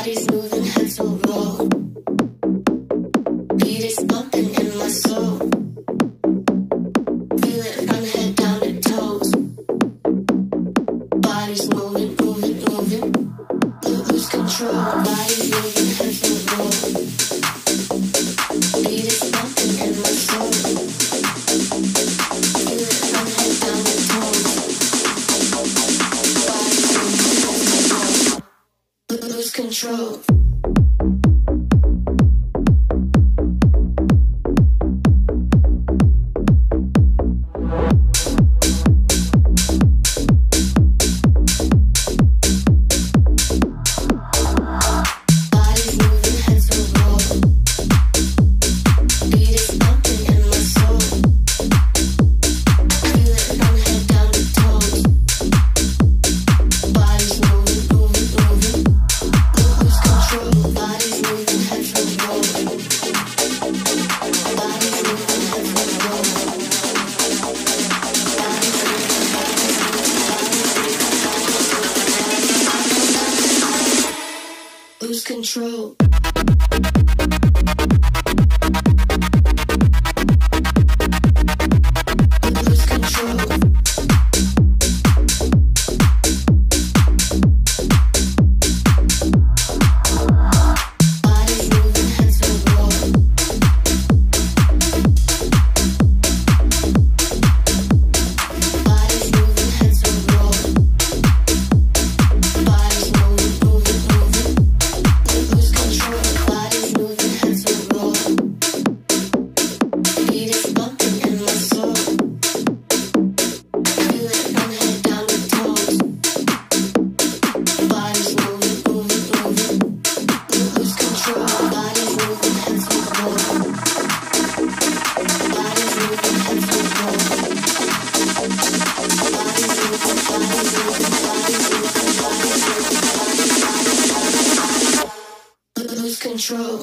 Bodies moving, heads will roll. Beat is bumping in my soul. Feel it from head down to toes. Bodies moving, moving, moving. Lose control. Bodies moving, heads will roll. Beat is bumping in my soul. Feel it from head down to toes. Bodies moving, heads will roll. Lose control. Lose control. Lose control. Bodies moving, heads will roll. Bodies moving, heads will roll. Bodies moving, moving, moving. Lose control. Bodies moving, heads will roll. Beat is bumping in my soul. Feel it from head down to toes. Bodies moving, moving, moving. Lose control. Bodies moving, heads will roll. Bodies moving, heads will roll. Bodies moving, bodies moving, bodies moving, bodies moving, bodies moving. Lose control.